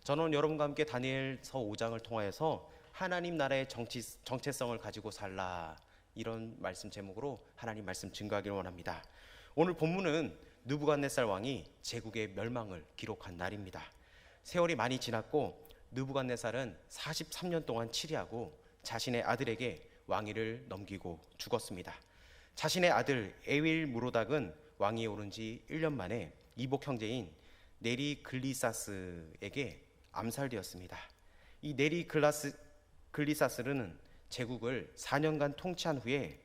저는 여러분과 함께 다니엘서 5장을 통하여서 하나님 나라의 정체성을 가지고 살라, 이런 말씀 제목으로 하나님 말씀 증거하기를 원합니다. 오늘 본문은 느부갓네살 왕이 제국의 멸망을 기록한 날입니다. 세월이 많이 지났고 느부갓네살은 43년 동안 치리하고 자신의 아들에게 왕위를 넘기고 죽었습니다. 자신의 아들 에윌 무로닥은 왕위에 오른 지 1년 만에 이복 형제인 네리글리사스에게 암살되었습니다. 이 네리글리사스는 제국을 4년간 통치한 후에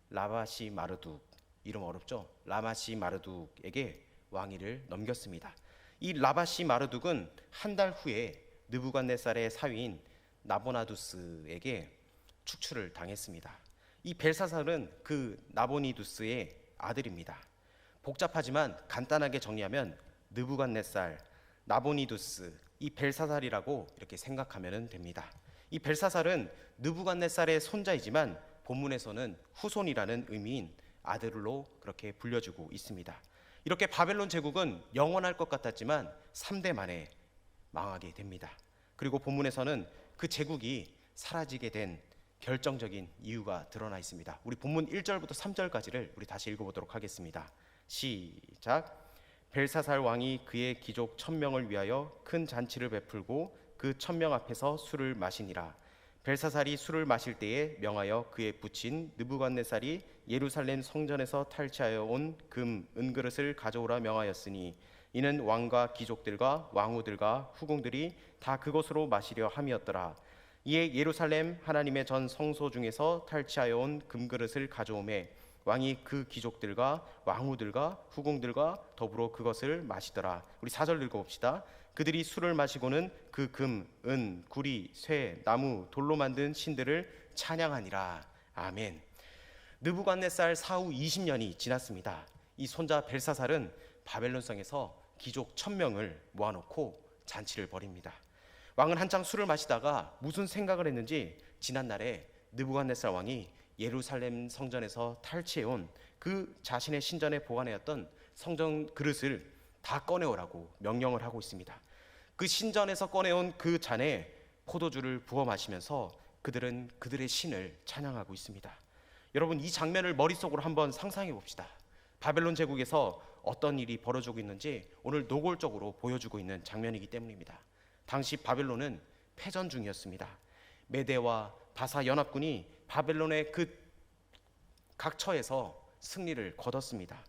라마시 마르둑, 이름 어렵죠? 라마시 마르둑에게 왕위를 넘겼습니다. 이 라마시 마르둑은 한 달 후에 느부갓네살의 사위인 나보나두스에게 축출을 당했습니다. 이 벨사살은 그 나보니두스의 아들입니다. 복잡하지만 간단하게 정리하면 느부갓네살, 나보니두스, 이 벨사살이라고 이렇게 생각하면 됩니다. 이 벨사살은 느부갓네살의 손자이지만 본문에서는 후손이라는 의미인 아들로 그렇게 불려주고 있습니다. 이렇게 바벨론 제국은 영원할 것 같았지만 3대 만에 망하게 됩니다. 그리고 본문에서는 그 제국이 사라지게 된 결정적인 이유가 드러나 있습니다. 우리 본문 1절부터 3절까지를 우리 다시 읽어보도록 하겠습니다. 시작. 벨사살 왕이 그의 귀족 1000명을 위하여 큰 잔치를 베풀고 그 1000명 앞에서 술을 마시니라. 벨사살이 술을 마실 때에 명하여 그의 부친 느부갓네살이 예루살렘 성전에서 탈취하여 온 금, 은그릇을 가져오라 명하였으니 이는 왕과 귀족들과 왕후들과 후궁들이 다 그것으로 마시려 함이었더라. 이에 예루살렘 하나님의 전 성소 중에서 탈취하여 온 금그릇을 가져오매 왕이 그 귀족들과 왕후들과 후궁들과 더불어 그것을 마시더라. 우리 4절 읽어봅시다. 그들이 술을 마시고는 그 금, 은, 구리, 쇠, 나무, 돌로 만든 신들을 찬양하니라. 아멘. 느부갓네살 사후 20년이 지났습니다. 이 손자 벨사살은 바벨론성에서 귀족 1000명을 모아놓고 잔치를 벌입니다. 왕은 한창 술을 마시다가 무슨 생각을 했는지 지난날에 느부갓네살 왕이 예루살렘 성전에서 탈취해온 그 자신의 신전에 보관해왔던 성전 그릇을 다 꺼내오라고 명령을 하고 있습니다. 그 신전에서 꺼내온 그 잔에 포도주를 부어 마시면서 그들은 그들의 신을 찬양하고 있습니다. 여러분, 이 장면을 머릿속으로 한번 상상해 봅시다. 바벨론 제국에서 어떤 일이 벌어지고 있는지 오늘 노골적으로 보여주고 있는 장면이기 때문입니다. 당시 바벨론은 패전 중이었습니다. 메대와 바사 연합군이 바벨론의 그 각처에서 승리를 거뒀습니다.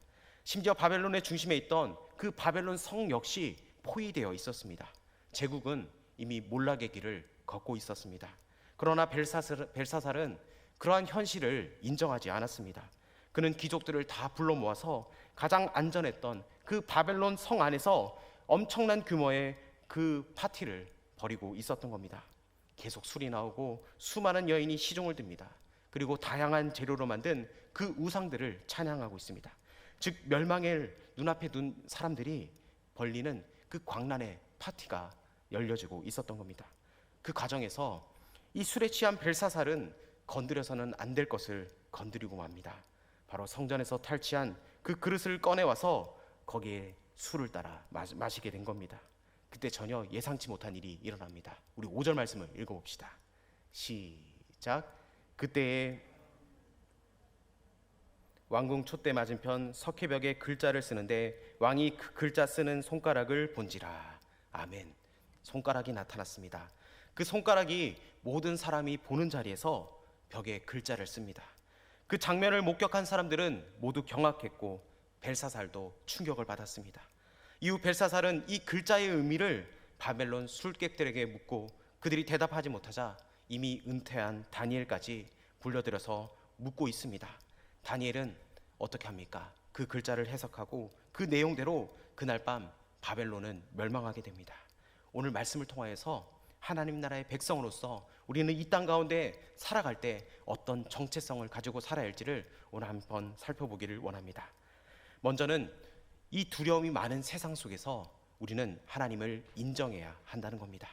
심지어 바벨론의 중심에 있던 그 바벨론 성 역시 포위되어 있었습니다. 제국은 이미 몰락의 길을 걷고 있었습니다. 그러나 벨사살은 그러한 현실을 인정하지 않았습니다. 그는 귀족들을 다 불러 모아서 가장 안전했던 그 바벨론 성 안에서 엄청난 규모의 그 파티를 벌이고 있었던 겁니다. 계속 술이 나오고 수많은 여인이 시중을 듭니다. 그리고 다양한 재료로 만든 그 우상들을 찬양하고 있습니다. 즉 멸망을 눈앞에 둔 사람들이 벌리는 그 광란의 파티가 열려지고 있었던 겁니다. 그 과정에서 이 술에 취한 벨사살은 건드려서는 안 될 것을 건드리고 맙니다. 바로 성전에서 탈취한 그 그릇을 꺼내와서 거기에 술을 따라 마시게 된 겁니다. 그때 전혀 예상치 못한 일이 일어납니다. 우리 5절 말씀을 읽어봅시다. 시작. 그때에 왕궁 촛대 맞은편 석회벽에 글자를 쓰는데 왕이 그 글자 쓰는 손가락을 본지라. 아멘. 손가락이 나타났습니다. 그 손가락이 모든 사람이 보는 자리에서 벽에 글자를 씁니다. 그 장면을 목격한 사람들은 모두 경악했고 벨사살도 충격을 받았습니다. 이후 벨사살은 이 글자의 의미를 바벨론 술객들에게 묻고 그들이 대답하지 못하자 이미 은퇴한 다니엘까지 불러들여서 묻고 있습니다. 다니엘은 어떻게 합니까? 그 글자를 해석하고 그 내용대로 그날 밤 바벨론은 멸망하게 됩니다. 오늘 말씀을 통하여서 하나님 나라의 백성으로서 우리는 이 땅 가운데 살아갈 때 어떤 정체성을 가지고 살아야 할지를 오늘 한번 살펴보기를 원합니다. 먼저는 이 두려움이 많은 세상 속에서 우리는 하나님을 인정해야 한다는 겁니다.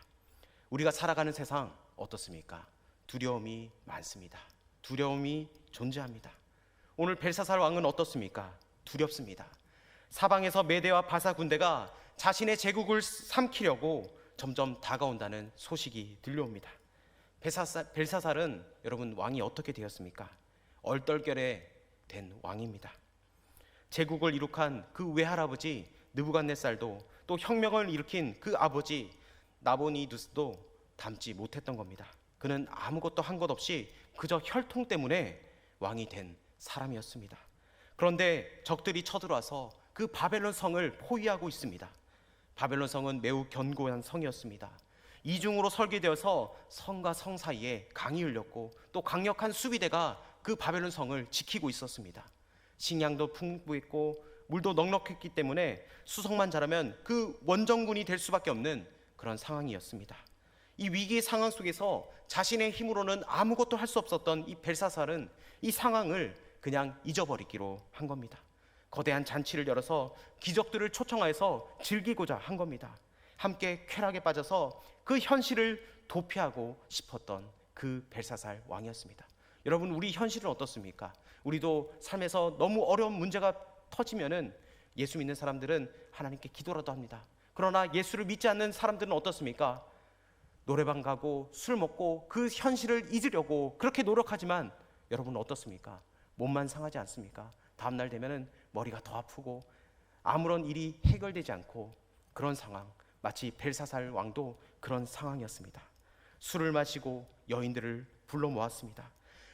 우리가 살아가는 세상 어떻습니까? 두려움이 많습니다. 두려움이 존재합니다. 오늘 벨사살 왕은 어떻습니까? 두렵습니다. 사방에서 메대와 바사 군대가 자신의 제국을 삼키려고 점점 다가온다는 소식이 들려옵니다. 벨사살은 여러분 왕이 어떻게 되었습니까? 얼떨결에 된 왕입니다. 제국을 이룩한 그 외할아버지 느부갓네살도 또 혁명을 일으킨 그 아버지 나보니두스도 닮지 못했던 겁니다. 그는 아무것도 한 것 없이 그저 혈통 때문에 왕이 된 사람이었습니다. 그런데 적들이 쳐들어와서 그 바벨론 성을 포위하고 있습니다. 바벨론 성은 매우 견고한 성이었습니다. 이중으로 설계되어서 성과 성 사이에 강이 흘렸고 또 강력한 수비대가 그 바벨론 성을 지키고 있었습니다. 식량도 풍부했고 물도 넉넉했기 때문에 수성만 잘하면 그 원정군이 될 수밖에 없는 그런 상황이었습니다. 이 위기의 상황 속에서 자신의 힘으로는 아무것도 할 수 없었던 이 벨사살은 이 상황을 그냥 잊어버리기로 한 겁니다. 거대한 잔치를 열어서 귀족들을 초청하여서 즐기고자 한 겁니다. 함께 쾌락에 빠져서 그 현실을 도피하고 싶었던 그 벨사살 왕이었습니다. 여러분, 우리 현실은 어떻습니까? 우리도 삶에서 너무 어려운 문제가 터지면은 예수 믿는 사람들은 하나님께 기도라도 합니다. 그러나 예수를 믿지 않는 사람들은 어떻습니까? 노래방 가고 술 먹고 그 현실을 잊으려고 그렇게 노력하지만 여러분은 어떻습니까? 몸만 상하지 않습니까? 다음날 되면은 머리가 더 아프고 아무런 일이 해결되지 않고 그런 상황, 마치 벨사살 왕도 그런 상황이었습니다. 술을 마시고 여인들을 불러 모았습니다.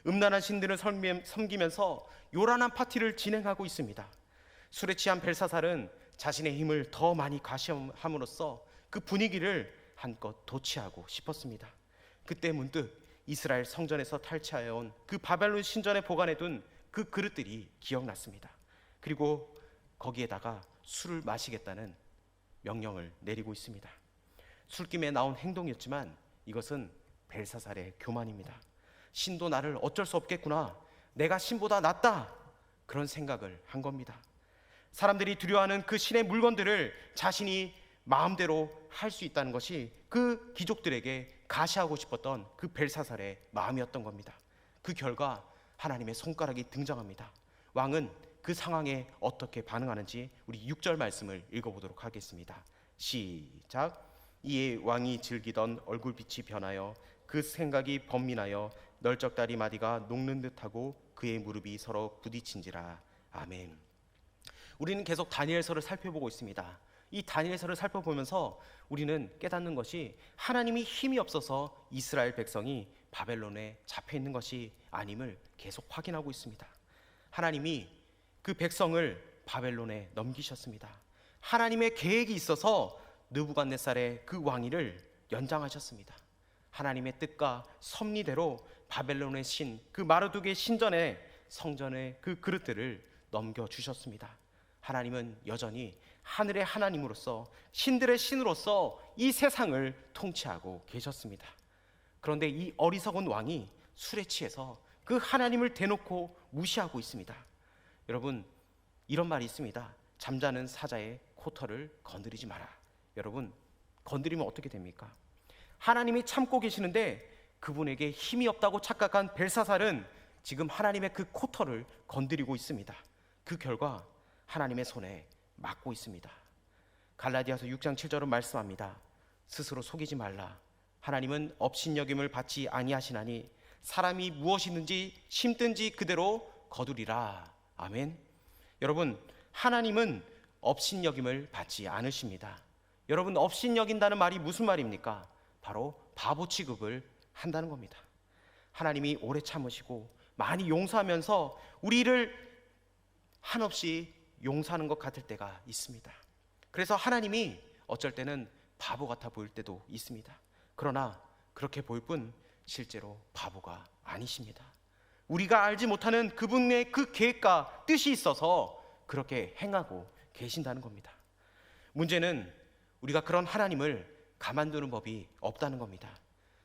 음란한 신들을 섬기면서 요란한 파티를 진행하고 있습니다. 술에 취한 벨사살은 자신의 힘을 더 많이 과시함으로써 그 분위기를 한껏 도취하고 싶었습니다. 그때 문득 이스라엘 성전에서 탈취하여 온 그 바벨론 신전에 보관해둔 그 그릇들이 기억났습니다. 그리고 거기에다가 술을 마시겠다는 명령을 내리고 있습니다. 술김에 나온 행동이었지만 이것은 벨사살의 교만입니다. 신도 나를 어쩔 수 없겠구나, 내가 신보다 낫다, 그런 생각을 한 겁니다. 사람들이 두려워하는 그 신의 물건들을 자신이 마음대로 할 수 있다는 것이 그 귀족들에게 가시하고 싶었던 그 벨사살의 마음이었던 겁니다. 그 결과 하나님의 손가락이 등장합니다. 왕은 그 상황에 어떻게 반응하는지 우리 6절 말씀을 읽어보도록 하겠습니다. 시작. 이에 왕이 즐기던 얼굴빛이 변하여 그 생각이 번민하여 널쩍다리 마디가 녹는 듯하고 그의 무릎이 서로 부딪힌지라. 아멘. 우리는 계속 다니엘서를 살펴보고 있습니다. 이 다니엘서를 살펴보면서 우리는 깨닫는 것이 하나님이 힘이 없어서 이스라엘 백성이 바벨론에 잡혀 있는 것이 아님을 계속 확인하고 있습니다. 하나님이 그 백성을 바벨론에 넘기셨습니다. 하나님의 계획이 있어서 느부갓네살의 그 왕위를 연장하셨습니다. 하나님의 뜻과 섭리대로 바벨론의 신, 그 마르둑의 신전에 성전의 그 그릇들을 넘겨주셨습니다. 하나님은 여전히 하늘의 하나님으로서 신들의 신으로서 이 세상을 통치하고 계셨습니다. 그런데 이 어리석은 왕이 술에 취해서 그 하나님을 대놓고 무시하고 있습니다. 여러분, 이런 말이 있습니다. 잠자는 사자의 코털을 건드리지 마라. 여러분, 건드리면 어떻게 됩니까? 하나님이 참고 계시는데 그분에게 힘이 없다고 착각한 벨사살은 지금 하나님의 그 코털을 건드리고 있습니다. 그 결과 하나님의 손에 맞고 있습니다. 갈라디아서 6장 7절은 말씀합니다. 스스로 속이지 말라. 하나님은 업신여김을 받지 아니하시나니 사람이 무엇이든지 심든지 그대로 거두리라. 아멘. 여러분, 하나님은 업신여김을 받지 않으십니다. 여러분, 업신여긴다는 말이 무슨 말입니까? 바로 바보 취급을 한다는 겁니다. 하나님이 오래 참으시고 많이 용서하면서 우리를 한없이 용서하는 것 같을 때가 있습니다. 그래서 하나님이 어쩔 때는 바보 같아 보일 때도 있습니다. 그러나 그렇게 보일 뿐 실제로 바보가 아니십니다. 우리가 알지 못하는 그분의 그 계획과 뜻이 있어서 그렇게 행하고 계신다는 겁니다. 문제는 우리가 그런 하나님을 가만두는 법이 없다는 겁니다.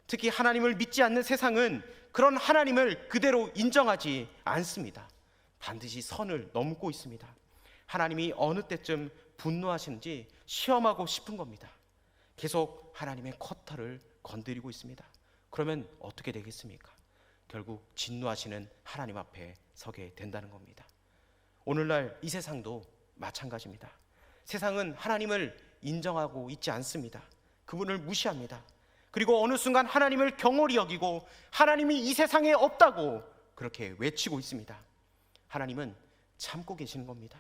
특히 하나님을 믿지 않는 세상은 그런 하나님을 그대로 인정하지 않습니다. 반드시 선을 넘고 있습니다. 하나님이 어느 때쯤 분노하시는지 시험하고 싶은 겁니다. 계속 하나님의 커터를 건드리고 있습니다. 그러면 어떻게 되겠습니까? 결국 진노하시는 하나님 앞에 서게 된다는 겁니다. 오늘날 이 세상도 마찬가지입니다. 세상은 하나님을 인정하고 있지 않습니다. 그분을 무시합니다. 그리고 어느 순간 하나님을 경홀히 여기고 하나님이 이 세상에 없다고 그렇게 외치고 있습니다. 하나님은 참고 계시는 겁니다.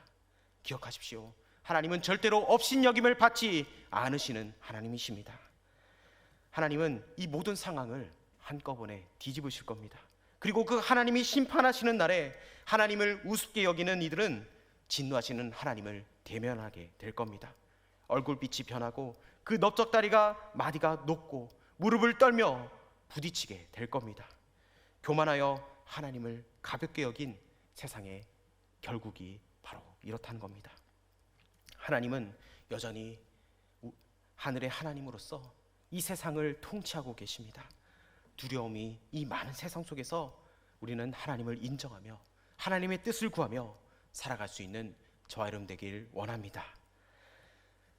기억하십시오. 하나님은 절대로 업신여김을 받지 않으시는 하나님이십니다. 하나님은 이 모든 상황을 한꺼번에 뒤집으실 겁니다. 그리고 그 하나님이 심판하시는 날에 하나님을 우습게 여기는 이들은 진노하시는 하나님을 대면하게 될 겁니다. 얼굴빛이 변하고 그 넓적다리가 마디가 높고 무릎을 떨며 부딪히게 될 겁니다. 교만하여 하나님을 가볍게 여긴 세상의 결국이 바로 이렇다는 겁니다. 하나님은 여전히 하늘의 하나님으로서 이 세상을 통치하고 계십니다. 두려움이 이 많은 세상 속에서 우리는 하나님을 인정하며 하나님의 뜻을 구하며 살아갈 수 있는 저와 여러분 되길 원합니다.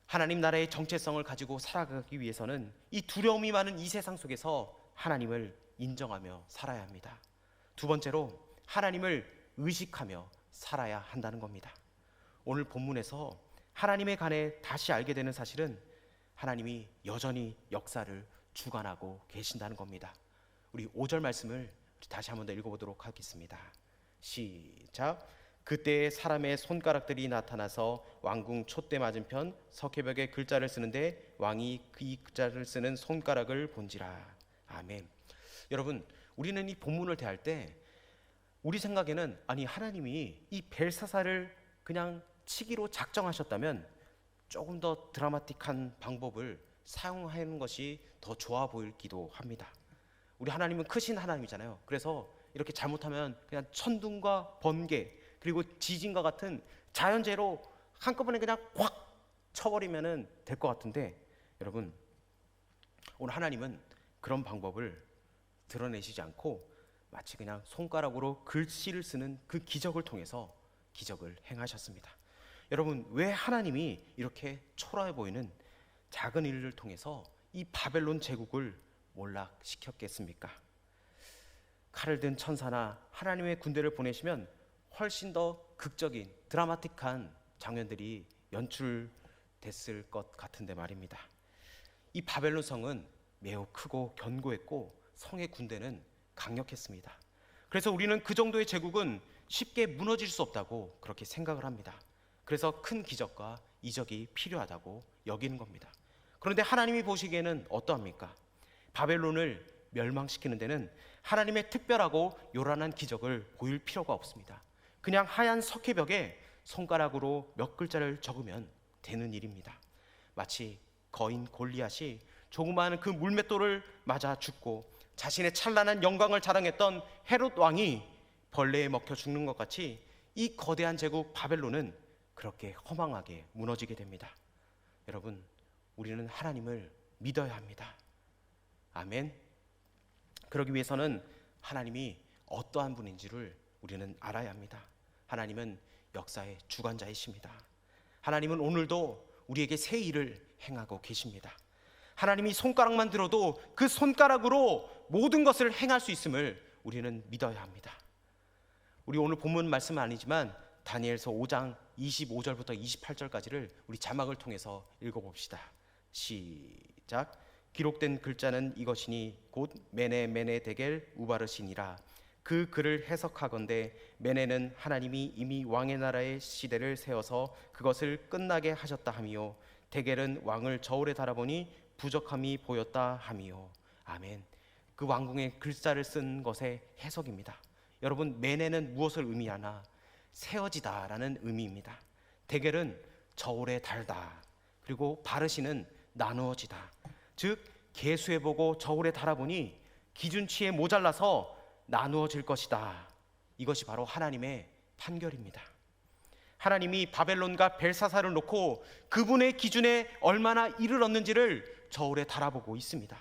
하나님 나라의 정체성을 가지고 살아가기 위해서는 이 두려움이 많은 이 세상 속에서 하나님을 인정하며 살아야 합니다. 두 번째로 하나님을 의식하며 살아야 한다는 겁니다. 오늘 본문에서 하나님에 관해 다시 알게 되는 사실은 하나님이 여전히 역사를 주관하고 계신다는 겁니다. 우리 5절 말씀을 다시 한번 더 읽어보도록 하겠습니다. 시작. 그때 사람의 손가락들이 나타나서 왕궁 촛대 맞은편 석회벽에 글자를 쓰는데 왕이 이 글자를 쓰는 손가락을 본지라. 아멘. 여러분, 우리는 이 본문을 대할 때 우리 생각에는 아니 하나님이 이 벨사살을 그냥 치기로 작정하셨다면 조금 더 드라마틱한 방법을 사용하는 것이 더 좋아 보이기도 합니다. 우리 하나님은 크신 하나님이잖아요. 그래서 이렇게 잘못하면 그냥 천둥과 번개 그리고 지진과 같은 자연재해로 한꺼번에 그냥 꽉 쳐버리면 될 것 같은데, 여러분 오늘 하나님은 그런 방법을 드러내시지 않고 마치 그냥 손가락으로 글씨를 쓰는 그 기적을 통해서 기적을 행하셨습니다. 여러분, 왜 하나님이 이렇게 초라해 보이는 작은 일을 통해서 이 바벨론 제국을 몰락시켰겠습니까? 칼을 든 천사나 하나님의 군대를 보내시면 훨씬 더 극적인 드라마틱한 장면들이 연출됐을 것 같은데 말입니다. 이 바벨론 성은 매우 크고 견고했고 성의 군대는 강력했습니다. 그래서 우리는 그 정도의 제국은 쉽게 무너질 수 없다고 그렇게 생각을 합니다. 그래서 큰 기적과 이적이 필요하다고 여기는 겁니다. 그런데 하나님이 보시기에는 어떠합니까? 바벨론을 멸망시키는 데는 하나님의 특별하고 요란한 기적을 보일 필요가 없습니다. 그냥 하얀 석회벽에 손가락으로 몇 글자를 적으면 되는 일입니다. 마치 거인 골리앗이 조그마한 그 물맷돌을 맞아 죽고 자신의 찬란한 영광을 자랑했던 헤롯 왕이 벌레에 먹혀 죽는 것 같이 이 거대한 제국 바벨론은 그렇게 허망하게 무너지게 됩니다. 여러분, 우리는 하나님을 믿어야 합니다. 아멘. 그러기 위해서는 하나님이 어떠한 분인지를 우리는 알아야 합니다. 하나님은 역사의 주관자이십니다. 하나님은 오늘도 우리에게 새 일을 행하고 계십니다. 하나님이 손가락만 들어도 그 손가락으로 모든 것을 행할 수 있음을 우리는 믿어야 합니다. 우리 오늘 본문 말씀은 아니지만 다니엘서 5장 25절부터 28절까지를 우리 자막을 통해서 읽어봅시다. 시작. 기록된 글자는 이것이니 곧 메네 메네 데겔 우바르시니라. 그 글을 해석하건대 메네는 하나님이 이미 왕의 나라의 시대를 세워서 그것을 끝나게 하셨다 함이요, 데겔은 왕을 저울에 달아보니 부족함이 보였다 함이요. 아멘. 그 왕궁의 글자를 쓴 것의 해석입니다. 여러분, 메네는 무엇을 의미하나? 세워지다라는 의미입니다. 데겔은 저울에 달다, 그리고 바르시는 나누어지다. 즉 계수해보고 저울에 달아보니 기준치에 모자라서 나누어질 것이다. 이것이 바로 하나님의 판결입니다. 하나님이 바벨론과 벨사살을 놓고 그분의 기준에 얼마나 이를 얻는지를 저울에 달아보고 있습니다.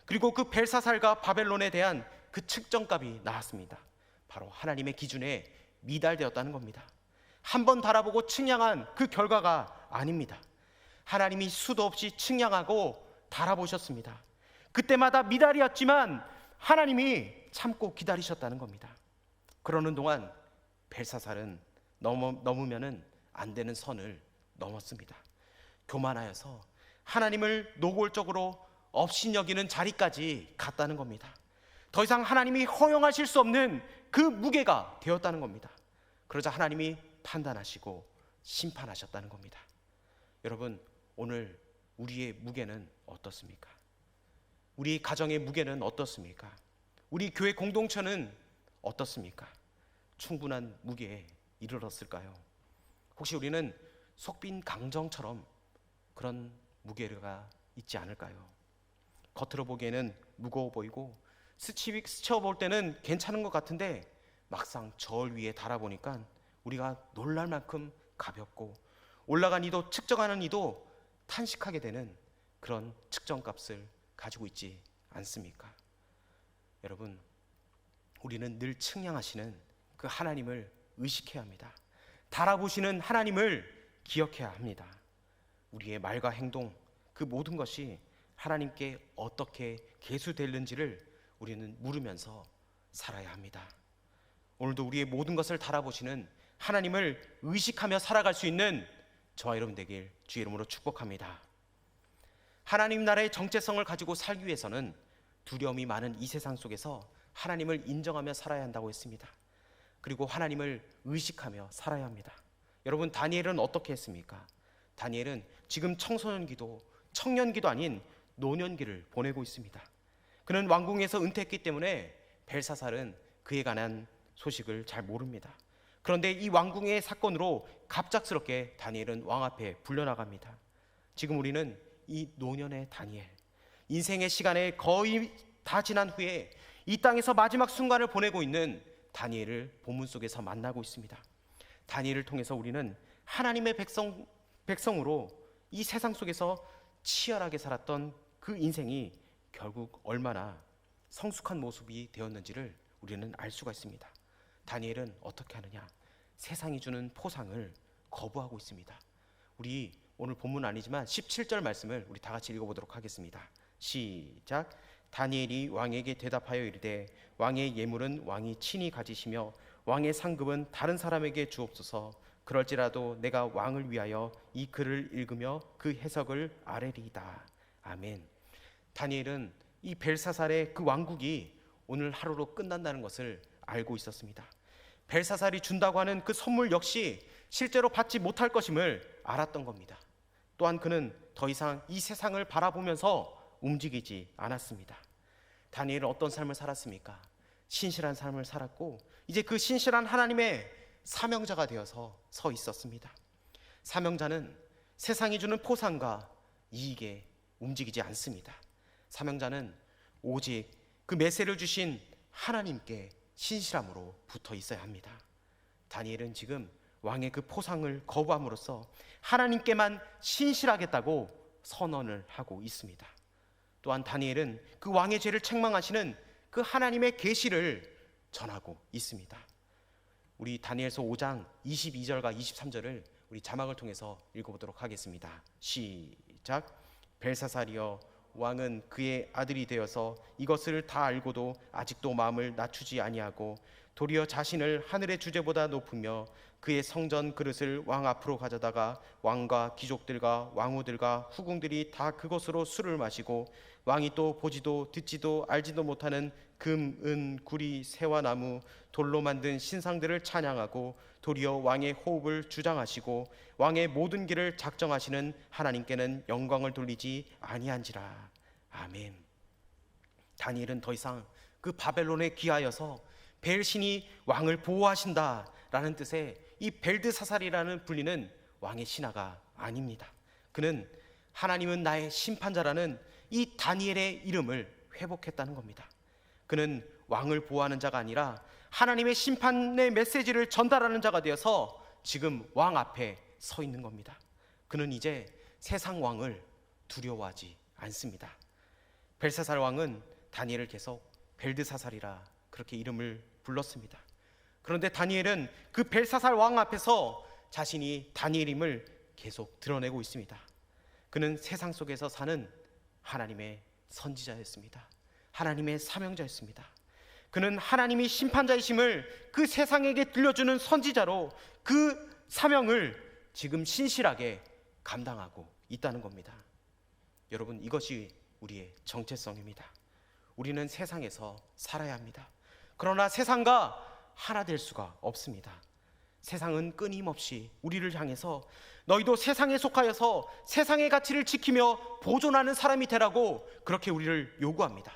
그리고 그 벨사살과 바벨론에 대한 그 측정값이 나왔습니다. 바로 하나님의 기준에 미달되었다는 겁니다. 한번 달아보고 측량한 그 결과가 아닙니다. 하나님이 수도 없이 측량하고 달아보셨습니다. 그때마다 미달이었지만 하나님이 참고 기다리셨다는 겁니다. 그러는 동안 벨사살은 넘으면 안 되는 선을 넘었습니다. 교만하여서 하나님을 노골적으로 업신여기는 자리까지 갔다는 겁니다. 더 이상 하나님이 허용하실 수 없는 그 무게가 되었다는 겁니다. 그러자 하나님이 판단하시고 심판하셨다는 겁니다. 여러분, 오늘 우리의 무게는 어떻습니까? 우리 가정의 무게는 어떻습니까? 우리 교회 공동체는 어떻습니까? 충분한 무게에 이르렀을까요? 혹시 우리는 속빈 강정처럼 그런 무게가 있지 않을까요? 겉으로 보기에는 무거워 보이고 스쳐볼 때는 괜찮은 것 같은데 막상 절 위에 달아보니까 우리가 놀랄 만큼 가볍고 올라간 이도 측정하는 이도 탄식하게 되는 그런 측정값을 가지고 있지 않습니까? 여러분, 우리는 늘 측량하시는 그 하나님을 의식해야 합니다. 달아보시는 하나님을 기억해야 합니다. 우리의 말과 행동, 그 모든 것이 하나님께 어떻게 계수되는지를 우리는 물으면서 살아야 합니다. 오늘도 우리의 모든 것을 달아보시는 하나님을 의식하며 살아갈 수 있는 저와 여러분 되길 주의 이름으로 축복합니다. 하나님 나라의 정체성을 가지고 살기 위해서는 두려움이 많은 이 세상 속에서 하나님을 인정하며 살아야 한다고 했습니다. 그리고 하나님을 의식하며 살아야 합니다. 여러분, 다니엘은 어떻게 했습니까? 다니엘은 지금 청소년기도 청년기도 아닌 노년기를 보내고 있습니다. 그는 왕궁에서 은퇴했기 때문에 벨사살은 그에 관한 소식을 잘 모릅니다. 그런데 이 왕궁의 사건으로 갑작스럽게 다니엘은 왕 앞에 불려나갑니다. 지금 우리는 이 노년의 다니엘, 인생의 시간에 거의 다 지난 후에 이 땅에서 마지막 순간을 보내고 있는 다니엘을 본문 속에서 만나고 있습니다. 다니엘을 통해서 우리는 하나님의 백성으로 이 세상 속에서 치열하게 살았던 그 인생이 결국 얼마나 성숙한 모습이 되었는지를 우리는 알 수가 있습니다. 다니엘은 어떻게 하느냐? 세상이 주는 포상을 거부하고 있습니다. 우리 오늘 본문 아니지만 17절 말씀을 우리 다 같이 읽어보도록 하겠습니다. 시작. 다니엘이 왕에게 대답하여 이르되 왕의 예물은 왕이 친히 가지시며 왕의 상급은 다른 사람에게 주옵소서. 그럴지라도 내가 왕을 위하여 이 글을 읽으며 그 해석을 아뢰리이다. 아멘. 다니엘은 이 벨사살의 그 왕국이 오늘 하루로 끝난다는 것을 알고 있었습니다. 벨사살이 준다고 하는 그 선물 역시 실제로 받지 못할 것임을 알았던 겁니다. 또한 그는 더 이상 이 세상을 바라보면서 움직이지 않았습니다. 다니엘은 어떤 삶을 살았습니까? 신실한 삶을 살았고 이제 그 신실한 하나님의 사명자가 되어서 서 있었습니다. 사명자는 세상이 주는 포상과 이익에 움직이지 않습니다. 사명자는 오직 그 메세를 주신 하나님께 신실함으로 붙어 있어야 합니다. 다니엘은 지금 왕의 그 포상을 거부함으로써 하나님께만 신실하겠다고 선언을 하고 있습니다. 또한 다니엘은 그 왕의 죄를 책망하시는 그 하나님의 계시를 전하고 있습니다. 우리 다니엘서 5장 22절과 23절을 우리 자막을 통해서 읽어보도록 하겠습니다. 시작. 벨사살이여, 왕은 그의 아들이 되어서 이것을 다 알고도 아직도 마음을 낮추지 아니하고 도리어 자신을 하늘의 주제보다 높으며 그의 성전 그릇을 왕 앞으로 가져다가 왕과 귀족들과 왕후들과 후궁들이 다 그것으로 술을 마시고 왕이 또 보지도 듣지도 알지도 못하는 금, 은, 구리, 새와 나무, 돌로 만든 신상들을 찬양하고 도리어 왕의 호흡을 주장하시고 왕의 모든 길을 작정하시는 하나님께는 영광을 돌리지 아니한지라. 아멘. 다니엘은 더 이상 그 바벨론에 귀하여서 벨신이 왕을 보호하신다라는 뜻의 이 벨드사살이라는 불리는 왕의 신하가 아닙니다. 그는 하나님은 나의 심판자라는 이 다니엘의 이름을 회복했다는 겁니다. 그는 왕을 보호하는 자가 아니라 하나님의 심판의 메시지를 전달하는 자가 되어서 지금 왕 앞에 서 있는 겁니다. 그는 이제 세상 왕을 두려워하지 않습니다. 벨사살 왕은 다니엘을 계속 벨드사살이라 그렇게 이름을 불렀습니다. 그런데 다니엘은 그 벨사살 왕 앞에서 자신이 다니엘임을 계속 드러내고 있습니다. 그는 세상 속에서 사는 하나님의 선지자였습니다. 하나님의 사명자였습니다. 그는 하나님이 심판자이심을 그 세상에게 들려주는 선지자로 그 사명을 지금 신실하게 감당하고 있다는 겁니다. 여러분, 이것이 우리의 정체성입니다. 우리는 세상에서 살아야 합니다. 그러나 세상과 하나 될 수가 없습니다. 세상은 끊임없이 우리를 향해서 너희도 세상에 속하여서 세상의 가치를 지키며 보존하는 사람이 되라고 그렇게 우리를 요구합니다.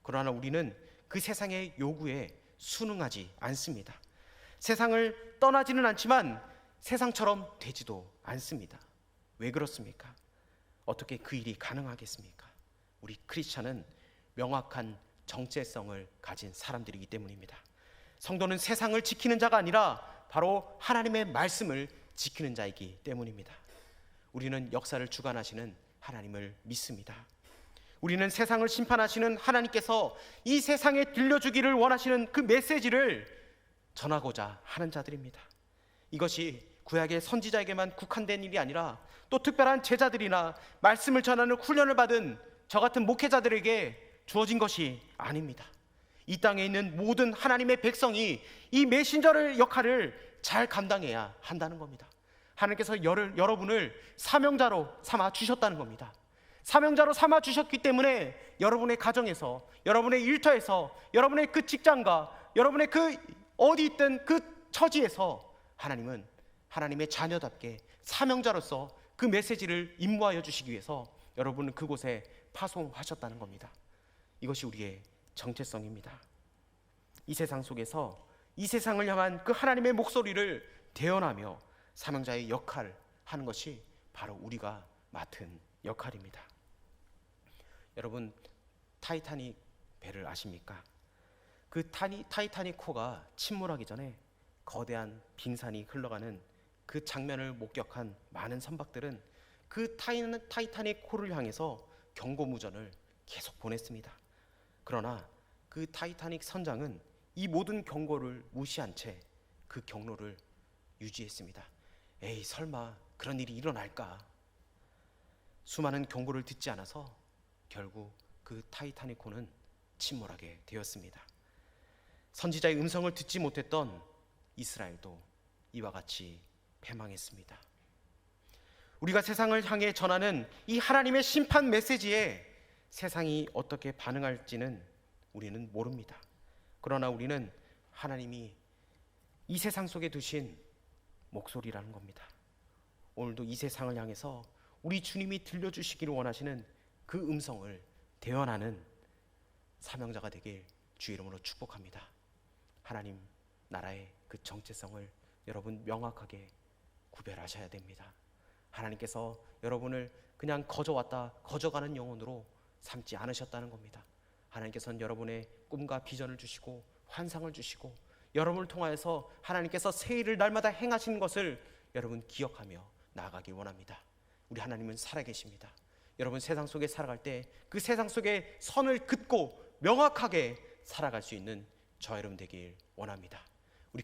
그러나 우리는 그 세상의 요구에 순응하지 않습니다. 세상을 떠나지는 않지만 세상처럼 되지도 않습니다. 왜 그렇습니까? 어떻게 그 일이 가능하겠습니까? 우리 크리스찬은 명확한 정체성을 가진 사람들이기 때문입니다. 성도는 세상을 지키는 자가 아니라 바로 하나님의 말씀을 지키는 자이기 때문입니다. 우리는 역사를 주관하시는 하나님을 믿습니다. 우리는 세상을 심판하시는 하나님께서 이 세상에 들려주기를 원하시는 그 메시지를 전하고자 하는 자들입니다. 이것이 구약의 선지자에게만 국한된 일이 아니라 또 특별한 제자들이나 말씀을 전하는 훈련을 받은 저 같은 목회자들에게 주어진 것이 아닙니다. 이 땅에 있는 모든 하나님의 백성이 이 메신저의 역할을 잘 감당해야 한다는 겁니다. 하나님께서 여러분을 사명자로 삼아 주셨다는 겁니다. 사명자로 삼아 주셨기 때문에 여러분의 가정에서, 여러분의 일터에서, 여러분의 그 직장과 여러분의 그 어디 있든 그 처지에서 하나님은 하나님의 자녀답게 사명자로서 그 메시지를 임무하여 주시기 위해서 여러분은 그곳에 파송하셨다는 겁니다. 이것이 우리의 정체성입니다. 이 세상 속에서 이 세상을 향한 그 하나님의 목소리를 대언하며 사명자의 역할을 하는 것이 바로 우리가 맡은 역할입니다. 여러분, 타이타닉 배를 아십니까? 그 타이타닉호가 침몰하기 전에 거대한 빙산이 흘러가는 그 장면을 목격한 많은 선박들은 그 타이타닉호를 향해서 경고무전을 계속 보냈습니다. 그러나 그 타이타닉 선장은 이 모든 경고를 무시한 채 그 경로를 유지했습니다. 에이, 설마 그런 일이 일어날까? 수많은 경고를 듣지 않아서 결국 그 타이타닉호는 침몰하게 되었습니다. 선지자의 음성을 듣지 못했던 이스라엘도 이와 같이 패망했습니다. 우리가 세상을 향해 전하는 이 하나님의 심판 메시지에 세상이 어떻게 반응할지는 우리는 모릅니다. 그러나 우리는 하나님이 이 세상 속에 두신 목소리라는 겁니다. 오늘도 이 세상을 향해서 우리 주님이 들려주시기를 원하시는 그 음성을 대언하는 사명자가 되길 주의 이름으로 축복합니다. 하나님 나라의 그 정체성을 여러분 명확하게 구별하셔야 됩니다. 하나님께서 여러분을 그냥 거저왔다 거저가는 영혼으로 삼지 않으셨다는 겁니다. 하나님께서는 여러분의 꿈과 비전을 주시고 환상을 주시고 여러분을 통하여서 하나님께서 새 일을 날마다 행하시는 것을 여러분 기억하며 나아가길 원합니다. 우리 하나님은 살아계십니다. 여러분 세상 속에 살아갈 때 그 세상 속에 선을 긋고 명확하게 살아갈 수 있는 저 여러분 되길 원합니다.